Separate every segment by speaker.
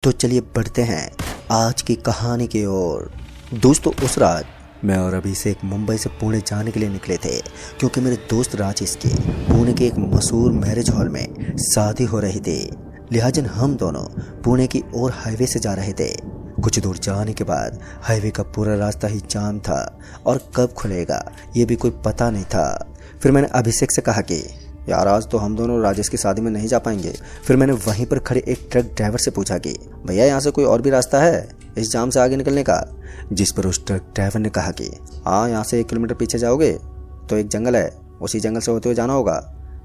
Speaker 1: तो चलिए बढ़ते हैं आज की कहानी की ओर। दोस्तों, उस रात मैं और अभिषेक मुंबई से पुणे जाने के लिए निकले थे, क्योंकि मेरे दोस्त राजेश की पुणे के एक मशहूर मैरिज हॉल में शादी हो रही थी। लिहाजन हम दोनों पुणे की ओर हाईवे से जा रहे थे। कुछ दूर जाने के बाद हाईवे का पूरा रास्ता ही जाम था और कब खुलेगा ये भी कोई पता नहीं था। फिर मैंने अभिषेक से कहा कि यार, आज तो हम दोनों राजेश की शादी में नहीं जा पाएंगे। फिर मैंने वहीं पर खड़े एक ट्रक ड्राइवर से पूछा कि भैया, यहाँ से कोई और भी रास्ता है इस जाम से आगे निकलने का? जिस पर उस ट्रक ड्राइवर ने कहा कि हाँ, यहाँ से 1 किलोमीटर पीछे जाओगे तो एक जंगल है, उसी जंगल से होते हुए जाना होगा।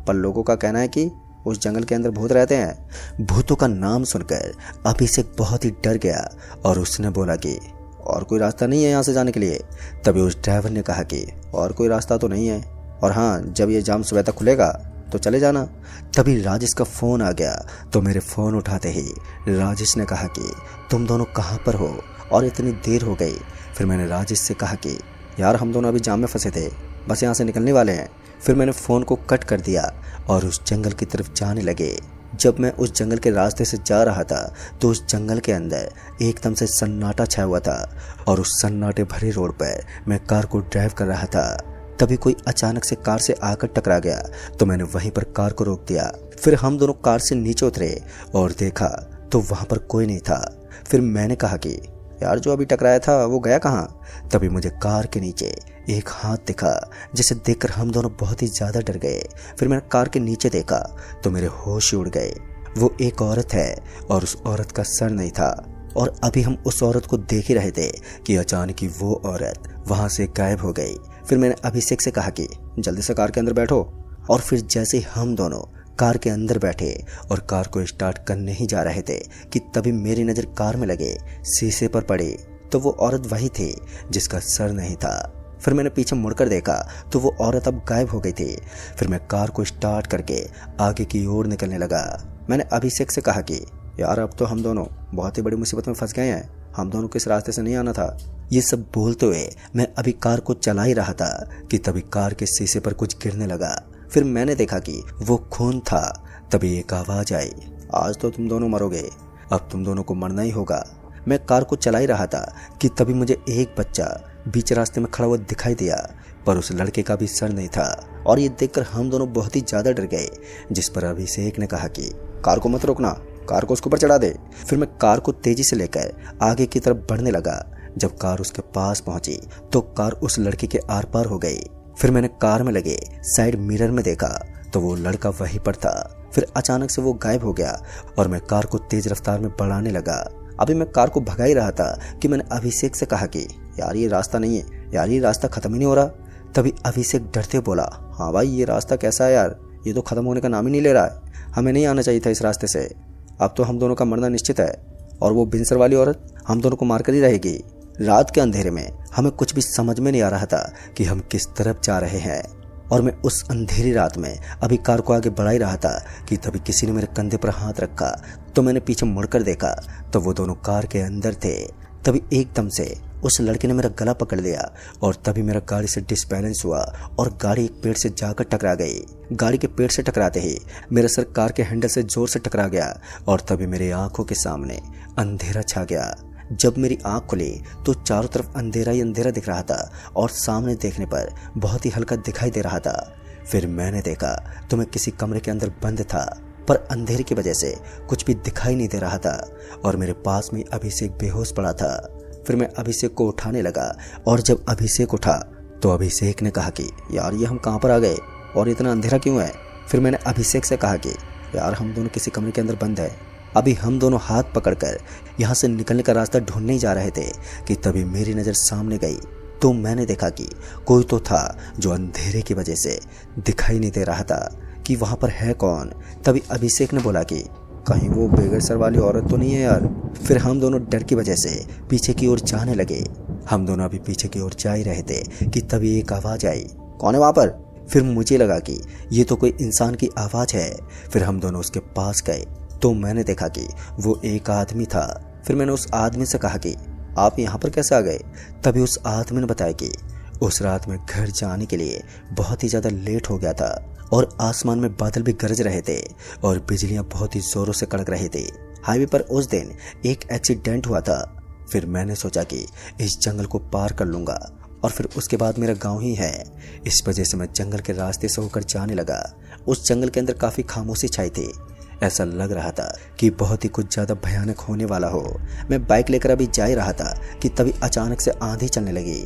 Speaker 1: पर लोगों का कहना है कि उस जंगल के अंदर भूत रहते हैं। भूतों का नाम सुनकर अभिषेक बहुत ही डर गया और उसने बोला कि और कोई रास्ता नहीं है यहाँ से जाने के लिए। तभी उस ड्राइवर ने कहा कि और कोई रास्ता तो नहीं है, और हाँ, जब ये जाम सुबह तक खुलेगा तो चले जाना। तभी राजेश का फ़ोन आ गया, तो मेरे फ़ोन उठाते ही राजेश ने कहा कि तुम दोनों कहाँ पर हो और इतनी देर हो गई। फिर मैंने राजेश से कहा कि यार, हम दोनों अभी जाम में फंसे थे, बस यहाँ से निकलने वाले हैं। फिर मैंने फ़ोन को कट कर दिया और उस जंगल की तरफ जाने लगे। जब मैं उस जंगल के रास्ते से जा रहा था तो उस जंगल के अंदर एकदम से सन्नाटा छाया हुआ था और उस सन्नाटे भरे रोड पर मैं कार को ड्राइव कर रहा था। तभी कोई अचानक से कार से आकर टकरा गया, तो मैंने वहीं पर कार को रोक दिया। फिर हम दोनों कार से नीचे उतरे और देखा तो वहां पर कोई नहीं था। फिर मैंने कहा कि यार, जो अभी टकराया था वो गया कहाँ? तभी मुझे कार के नीचे एक हाथ दिखा, जिसे देखकर हम दोनों बहुत ही ज्यादा डर गए। फिर मैंने कार के नीचे देखा तो मेरे होश उड़ गए। वो एक औरत है और उस औरत का सर नहीं था, और अभी हम उस औरत को देख ही रहे थे कि अचानक ही वो औरत वहां से गायब हो गई। फिर मैंने अभिषेक से कहा कि जल्दी से कार के अंदर बैठो। और फिर जैसे हम दोनों कार के अंदर बैठे और कार को स्टार्ट करने ही जा रहे थे कि तभी मेरी नज़र कार में लगे शीशे पर पड़ी, तो वो औरत वही थी जिसका सर नहीं था। फिर मैंने पीछे मुड़कर देखा तो वो औरत अब गायब हो गई थी। फिर मैं कार को स्टार्ट करके आगे की ओर निकलने लगा। मैंने अभिषेक से कहा कि यार, अब तो हम दोनों बहुत ही बड़ी मुसीबत में फंस गए हैं, हम दोनों को इस रास्ते से नहीं आना था। ये सब बोलते हुए मैं अभी कार को चला ही रहा था कि तभी कार के शीशे पर कुछ गिरने लगा। फिर मैंने देखा कि वो खून था। तभी एक आवाज आई, आज तो तुम दोनों मरोगे, अब तुम दोनों को मरना ही होगा। मैं कार को चला ही रहा था कि तभी मुझे एक बच्चा बीच रास्ते में खड़ा हुआ दिखाई दिया, पर उस लड़के का भी सर नहीं था। और ये देखकर हम दोनों बहुत ही ज्यादा डर गए। जिस पर अभिषेक ने कहा कि कार को मत रोकना, कार को उसके ऊपर चढ़ा दे। फिर मैं कार को तेजी से लेकर आगे की तरफ बढ़ने लगा। जब कार उसके पास पहुंची तो कार उस लड़के के आर पार हो गई। फिर मैंने कार में लगे साइड मिरर में देखा तो वो लड़का वहीं पर था। फिर अचानक से वो गायब हो गया और मैं कार को तेज रफ्तार में बढ़ाने लगा। अभी मैं कार को भगा ही रहा था कि मैंने अभिषेक से कहा कि यार, ये रास्ता नहीं है, यार ये रास्ता खत्म ही नहीं हो रहा। तभी अभिषेक डरते बोला, हाँ भाई, ये रास्ता कैसा है यार, ये तो खत्म होने का नाम ही नहीं ले रहा है, हमें नहीं आना चाहिए था इस रास्ते से। अब तो हम दोनों का मरना निश्चित है, और वो बिनसर वाली औरत हम दोनों को मारकर ही रहेगी। रात के अंधेरे में हमें कुछ भी समझ में नहीं आ रहा था कि हम किस तरफ जा रहे हैं, और मैं उस अंधेरी रात में अभी कार को आगे बढ़ा ही रहा था कि तभी किसी ने मेरे कंधे पर हाथ रखा। तो मैंने पीछे मुड़कर देखा तो वो दोनों कार के अंदर थे। तभी एकदम से उस लड़के ने मेरा गला पकड़ लिया और तभी मेरा गाड़ी से डिसबैलेंस हुआ और गाड़ी एक पेड़ से जाकर टकरा गई। गाड़ी के पेड़ से टकराते ही मेरा सर कार के हैंडल से जोर से टकरा गया और तभी मेरी आंखों के सामने अंधेरा छा गया। जब मेरी आंख खुली तो चारों तरफ अंधेरा ही अंधेरा दिख रहा था और सामने देखने पर बहुत ही हल्का दिखाई दे रहा था। फिर मैंने देखा तो मैं किसी कमरे के अंदर बंद था, पर अंधेरे की वजह से कुछ भी दिखाई नहीं दे रहा था और मेरे पास में अभिषेक बेहोश पड़ा था। फिर मैं अभिषेक को उठाने लगा और जब अभिषेक उठा तो अभिषेक ने कहा कि यार, ये हम कहाँ पर आ गए और इतना अंधेरा क्यों है? फिर मैंने अभिषेक से कहा कि यार, हम दोनों किसी कमरे के अंदर बंद है। अभी हम दोनों हाथ पकड़कर यहाँ से निकलने का रास्ता ढूंढने ही जा रहे थे कि तभी मेरी नज़र सामने गई तो मैंने देखा कि कोई तो था जो अंधेरे की वजह से दिखाई नहीं दे रहा था कि वहाँ पर है कौन। तभी अभिषेक ने बोला कि कहीं वो बेगर सर वाली औरत तो नहीं है यार। फिर हम दोनों डर की वजह से पीछे की ओर जाने लगे। हम दोनों अभी पीछे की ओर जा ही रहे थे कि तभी एक आवाज़ आई, कौन है वहाँ पर? फिर मुझे लगा कि ये तो कोई इंसान की आवाज़ है। फिर हम दोनों उसके पास गए तो मैंने देखा कि वो एक आदमी था। फिर मैंने उस आदमी से कहा कि आप यहाँ पर कैसे आ गए? तभी उस आदमी ने बताया कि उस रात में घर जाने के लिए बहुत ही ज़्यादा लेट हो गया था और आसमान में बादल भी गरज रहे थे और बिजलियां बहुत ही जोरों से कड़क रही थी। हाईवे पर उस दिन एक एक्सीडेंट हुआ था। फिर मैंने सोचा कि इस जंगल को पार कर लूँगा और फिर उसके बाद मेरा गांव ही है। इस वजह से मैं जंगल के रास्ते से होकर जाने लगा। उस जंगल के अंदर काफ़ी खामोशी छाई थी। ऐसा लग रहा था कि बहुत ही कुछ ज़्यादा भयानक होने वाला हो। मैं बाइक लेकर अभी जा ही रहा था कि तभी अचानक से आंधी चलने लगी।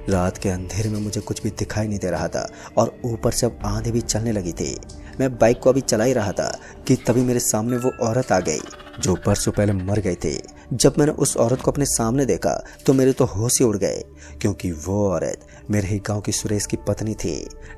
Speaker 1: रात के अंधेरे में मुझे कुछ भी दिखाई नहीं दे रहा था और ऊपर से अब आंधी भी चलने लगी थी। मैं बाइक को अभी चला ही रहा था कि तभी मेरे सामने वो औरत आ गई जो बरसों पहले मर गई थी। जब मैंने उस औरत को अपने सामने देखा तो मेरे तो होश ही उड़ गए, क्योंकि वो औरत मेरे ही गांव की सुरेश की पत्नी थी।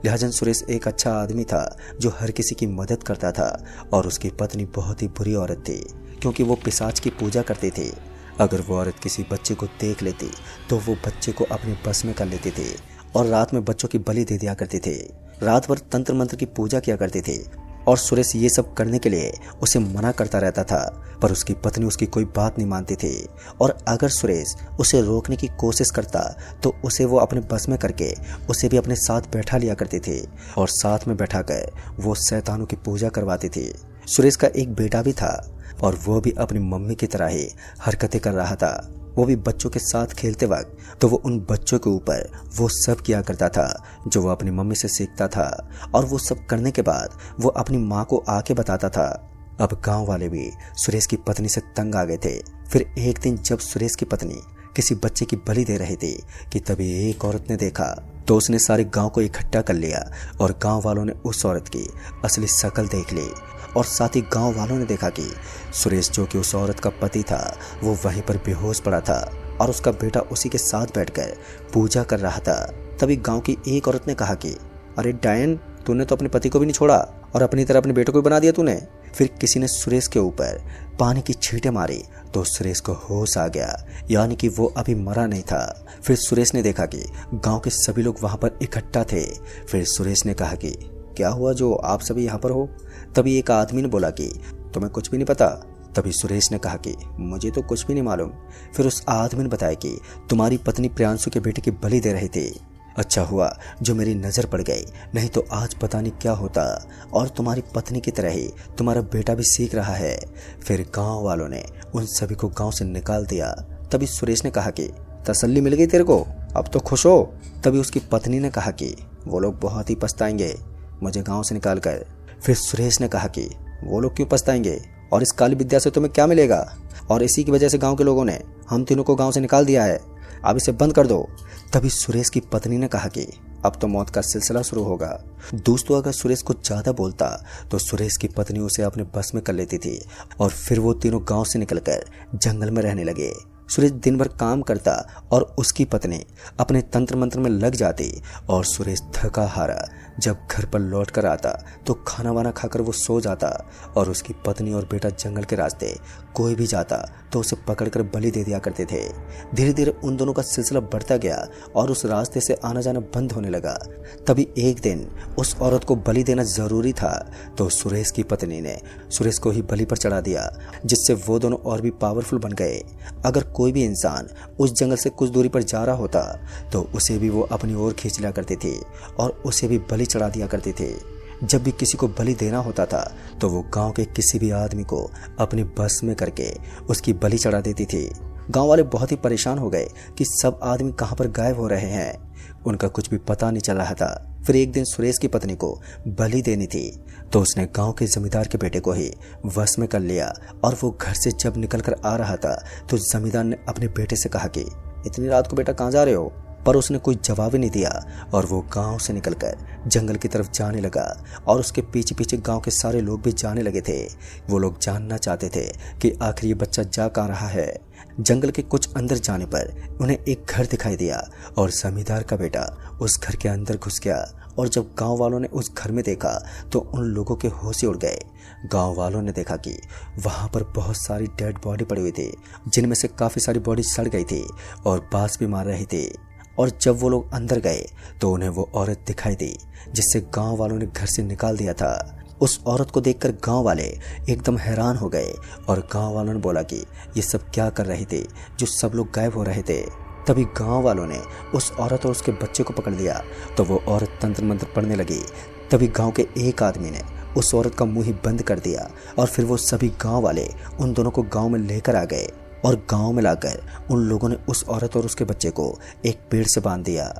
Speaker 1: लिहाजा सुरेश एक अच्छा आदमी था जो हर किसी की मदद करता था और उसकी पत्नी बहुत ही बुरी औरत थी, क्योंकि वो पिशाच की पूजा करती थी। अगर वो औरत किसी बच्चे को देख लेती तो वो बच्चे को अपने बस में कर लेती थी और रात में बच्चों की बलि दे दिया करती थी। रात भर तंत्र मंत्र की पूजा किया करती थी और सुरेश ये सब करने के लिए उसे मना करता रहता था, पर उसकी पत्नी उसकी कोई बात नहीं मानती थी। और अगर सुरेश उसे रोकने की कोशिश करता तो उसे वो अपने बस में करके उसे भी अपने साथ बैठा लिया करती थी और साथ में बैठा कर वो शैतानों की पूजा करवाती थी। सुरेश का एक बेटा भी था और वो भी अपनी मम्मी की तरह ही हरकतें कर रहा था। वो भी बच्चों के साथ खेलते वक्त तो वो उन बच्चों के ऊपर वो सब किया करता था जो वो अपनी मम्मी से सीखता था, और वो सब करने के बाद वो अपनी माँ को आके बताता था। अब गांव वाले भी सुरेश की पत्नी से तंग आ गए थे। फिर एक दिन जब सुरेश की पत्नी किसी बच्चे की बलि दे रही थी कि तभी एक औरत ने देखा तो उसने सारे गांव को इकट्ठा कर लिया और गांव वालों ने उस औरत की असली शक्ल देख ली। और साथ ही गांव वालों ने देखा कि सुरेश, जो कि उस औरत का पति था, वो वहीं पर बेहोश पड़ा था और उसका बेटा उसी के साथ बैठकर पूजा कर रहा था। तभी गांव की एक औरत ने कहा कि अरे डायन, तूने तो अपने पति को भी नहीं छोड़ा और अपनी तरह अपने बेटे को भी बना दिया तूने। फिर किसी ने सुरेश के ऊपर पानी की छींटें मारी तो सुरेश को होश आ गया, यानी कि वो अभी मरा नहीं था। फिर सुरेश ने देखा कि गांव के सभी लोग वहां पर इकट्ठा थे। फिर सुरेश ने कहा कि क्या हुआ जो आप सभी यहाँ पर हो? तभी एक आदमी ने बोला कि तुम्हें कुछ भी नहीं पता? तभी सुरेश ने कहा कि मुझे तो कुछ भी नहीं मालूम। फिर उस आदमी ने बताया कि तुम्हारी पत्नी प्रियांशु के बेटे की बलि दे रही थी। अच्छा हुआ जो मेरी नज़र पड़ गई, नहीं तो आज पता नहीं क्या होता। और तुम्हारी पत्नी की तरह ही तुम्हारा बेटा भी सीख रहा है। फिर गांव वालों ने उन सभी को गांव से निकाल दिया। तभी सुरेश ने कहा कि तसल्ली मिल गई तेरे को, अब तो खुश हो? तभी उसकी पत्नी ने कहा कि वो लोग बहुत ही पछताएंगे मुझे गांव से निकाल कर। फिर सुरेश ने कहा कि वो लोग क्यों पछताएंगे, और इस काली विद्या से तुम्हें क्या मिलेगा? और इसी की वजह से गांव के लोगों ने हम तीनों को गांव से निकाल दिया है, अब इसे बंद कर दो। तभी सुरेश की पत्नी ने कहा कि अब तो मौत का सिलसिला शुरू होगा। दोस्तों, अगर सुरेश कुछ ज़्यादा बोलता तो सुरेश की पत्नी उसे अपने बस में कर लेती थी और फिर वो तीनों गांव से निकलकर जंगल में रहने लगे। सुरेश दिन भर काम करता और उसकी पत्नी अपने तंत्र मंत्र में लग जाती और सुरेश थका हारा जब घर पर लौट कर आता तो खाना वाना खाकर वो सो जाता और उसकी पत्नी और बेटा जंगल के रास्ते कोई भी जाता तो उसे पकड़कर बलि दे दिया करते थे। धीरे धीरे उन दोनों का सिलसिला बढ़ता गया और उस रास्ते से आना जाना बंद होने लगा। तभी एक दिन उस औरत को बलि देना जरूरी था तो सुरेश की पत्नी ने सुरेश को ही बलि पर चढ़ा दिया, जिससे वो दोनों और भी पावरफुल बन गए। अगर कोई भी इंसान उस जंगल से कुछ दूरी पर जा रहा होता तो उसे भी वो अपनी ओर खींच लिया करते थे और उसे भी बलि चढ़ा दिया करते थे। जब भी किसी को बलि देना होता था तो वो गांव के किसी भी आदमी को अपनी बस में करके उसकी बलि चढ़ा देती थी। गांव वाले बहुत ही परेशान हो गए कि सब आदमी कहां पर गायब हो रहे हैं, उनका कुछ भी पता नहीं चल रहा था। फिर एक दिन सुरेश की पत्नी को बलि देनी थी तो उसने गांव के जमींदार के बेटे को ही वश में कर लिया और वो घर से जब निकल कर आ रहा था तो जमींदार ने अपने बेटे से कहा कि इतनी रात को बेटा कहाँ जा रहे हो? पर उसने कोई जवाब ही नहीं दिया और वो गांव से निकलकर जंगल की तरफ जाने लगा और उसके पीछे पीछे गांव के सारे लोग भी जाने लगे थे। वो लोग जानना चाहते थे कि आखिर ये बच्चा जा कहाँ रहा है। जंगल के कुछ अंदर जाने पर उन्हें एक घर दिखाई दिया और जमींदार का बेटा उस घर के अंदर घुस गया। और जब गांव वालों ने उस घर में देखा तो उन लोगों के होश उड़ गए। गांव वालों ने देखा कि वहां पर बहुत सारी डेड बॉडी पड़ी हुई थी, जिनमें से काफ़ी सारी बॉडी सड़ गई थी और बास भी मार रही थी। और जब वो लोग अंदर गए तो उन्हें वो औरत दिखाई दी जिससे गांव वालों ने घर से निकाल दिया था। उस औरत को देखकर गांव वाले एकदम हैरान हो गए और गांव वालों ने बोला कि ये सब क्या कर रहे थे जो सब लोग गायब हो रहे थे। तभी गांव वालों ने उस औरत और उसके बच्चे को पकड़ लिया तो वो औरत तंत्र मंत्र पढ़ने लगी। तभी गांव के एक आदमी ने उस औरत का मुंह ही बंद कर दिया और फिर वो सभी गांव वाले उन दोनों को गांव में लेकर आ गए और गांव में लाकर उन लोगों ने उस औरत और उसके बच्चे को एक पेड़ से बांध दिया।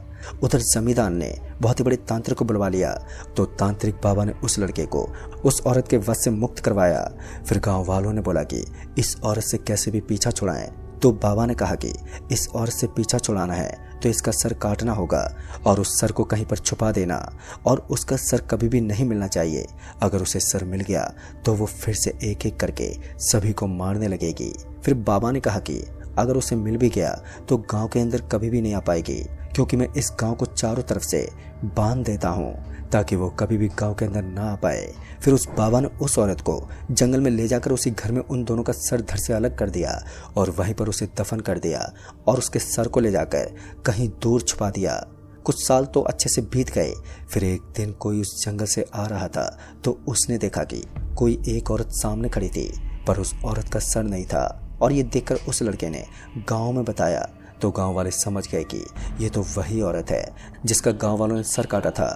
Speaker 1: उधर जमींदार ने बहुत ही बड़े तांत्रिक को बुलवा लिया तो तांत्रिक बाबा ने उस लड़के को उस औरत के वश से मुक्त करवाया। फिर गांव वालों ने बोला कि इस औरत से कैसे भी पीछा छुड़ाएं। तो बाबा ने कहा कि इस औरत से पीछा छुड़ाना है तो इसका सर काटना होगा और उस सर को कहीं पर छुपा देना और उसका सर कभी भी नहीं मिलना चाहिए। अगर उसे सर मिल गया तो वो फिर से एक एक करके सभी को मारने लगेगी। फिर बाबा ने कहा कि अगर उसे मिल भी गया तो गांव के अंदर कभी भी नहीं आ पाएगी, क्योंकि मैं इस गांव को चारों तरफ से बांध देता हूँ ताकि वो कभी भी गांव के अंदर ना आ पाए। फिर उस बाबा ने उस औरत को जंगल में ले जाकर उसी घर में उन दोनों का सर धड़ से अलग कर दिया और वहीं पर उसे दफन कर दिया और उसके सर को ले जाकर कहीं दूर छुपा दिया। कुछ साल तो अच्छे से बीत गए। फिर एक दिन कोई उस जंगल से आ रहा था तो उसने देखा कि कोई एक औरत सामने खड़ी थी, पर उस औरत का सर नहीं था और ये देखकर उस लड़के ने गांव में बताया तो गांव वाले समझ गए कि ये तो वही औरत है जिसका गांव वालों ने सर काटा था।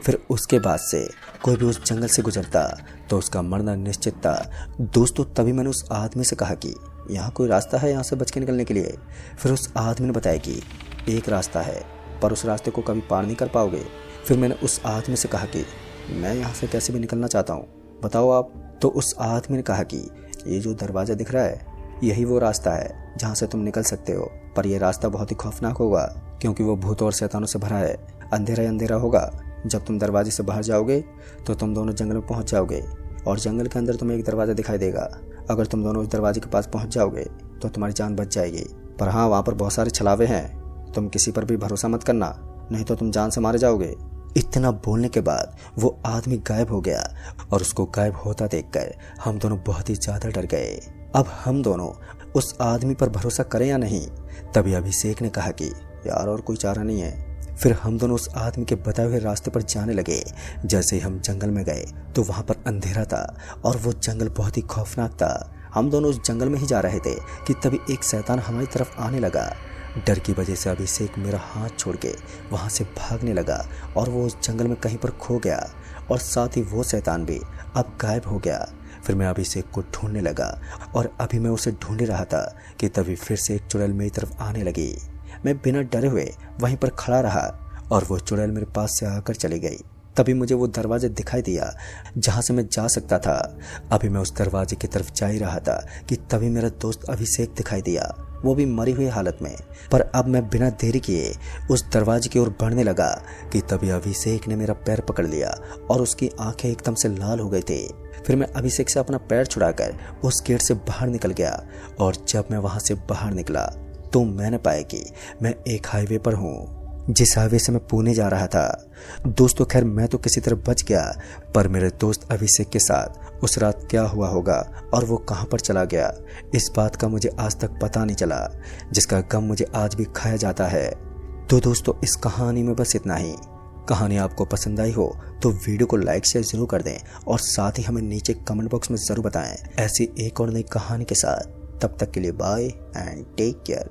Speaker 1: फिर उसके बाद से कोई भी उस जंगल से गुजरता तो उसका मरना निश्चित था। दोस्तों तभी मैंने उस आदमी से कहा कि यहाँ कोई रास्ता है यहाँ से बच के निकलने के लिए। फिर उस आदमी ने बताया कि एक रास्ता है, पर उस रास्ते को कभी पार नहीं कर पाओगे। फिर मैंने उस आदमी से कहा कि मैं यहाँ से कैसे भी निकलना चाहता हूँ, बताओ आप। तो उस आदमी ने कहा कि ये जो दरवाज़ा दिख रहा है यही वो रास्ता है जहाँ से तुम निकल सकते हो, पर यह रास्ता बहुत ही खौफनाक होगा क्योंकि वो भूतों और शैतानों से भरा है। अंधेरा ही अंधेरा होगा। जब तुम दरवाजे से बाहर जाओगे तो तुम दोनों जंगल में पहुंच जाओगे और जंगल के अंदर तुम्हें एक दरवाज़ा दिखाई देगा। अगर तुम दोनों उस दरवाजे के पास पहुंच जाओगे तो तुम्हारी जान बच जाएगी, पर हाँ वहाँ पर बहुत सारे छलावे हैं, तुम किसी पर भी भरोसा मत करना, नहीं तो तुम जान से मारे जाओगे। इतना बोलने के बाद वो आदमी गायब हो गया और उसको गायब होता देखकर हम दोनों बहुत ही ज़्यादा डर गए। अब हम दोनों उस आदमी पर भरोसा करें या नहीं। तभी अभिषेक ने कहा कि यार और कोई चारा नहीं है। फिर हम दोनों उस आदमी के बताए हुए रास्ते पर जाने लगे। जैसे ही हम जंगल में गए तो वहाँ पर अंधेरा था और वो जंगल बहुत ही खौफनाक था। हम दोनों उस जंगल में ही जा रहे थे कि तभी एक शैतान हमारी तरफ आने लगा। डर की वजह से अभिषेक मेरा हाथ छोड़ के वहाँ से भागने लगा और वो उस जंगल में कहीं पर खो गया और साथ ही वो शैतान भी अब गायब हो गया। फिर मैं अभिषेक को ढूंढने लगा और अभी मैं उसे ढूंढ रहा था कि तभी फिर से एक चुड़ैल मेरी तरफ आने लगी। मैं बिना डरे हुए वहीं पर खड़ा रहा और वो चुड़ैल मेरे पास से आकर चली गई। तभी मुझे वो दरवाज़ा दिखाई दिया जहाँ से मैं जा सकता था। अभी मैं उस दरवाजे की तरफ जा ही रहा था कि तभी मेरा दोस्त अभिषेक दिखाई दिया, वो भी मरी हुई हालत में। पर अब मैं बिना देरी किए उस दरवाजे की ओर बढ़ने लगा कि तभी अभिषेक ने मेरा पैर पकड़ लिया और उसकी आंखें एकदम से लाल हो गई थी। फिर मैं अभिषेक से अपना पैर छुड़ाकर उस गेट से बाहर निकल गया और जब मैं वहां से बाहर निकला तो मैंने पाया कि मैं एक हाईवे पर हूँ, जिस हाईवे से मैं पुणे जा रहा था। दोस्तों खैर मैं तो किसी तरह बच गया, पर मेरे दोस्त अभिषेक के साथ उस रात क्या हुआ होगा और वो कहाँ पर चला गया, इस बात का मुझे आज तक पता नहीं चला, जिसका गम मुझे आज भी खाया जाता है। तो दोस्तों इस कहानी में बस इतना ही। कहानी आपको पसंद आई हो तो वीडियो को लाइक शेयर जरूर कर दें और साथ ही हमें नीचे कमेंट बॉक्स में ज़रूर बताएं ऐसी एक और नई कहानी के साथ। तब तक के लिए बाय एंड टेक केयर।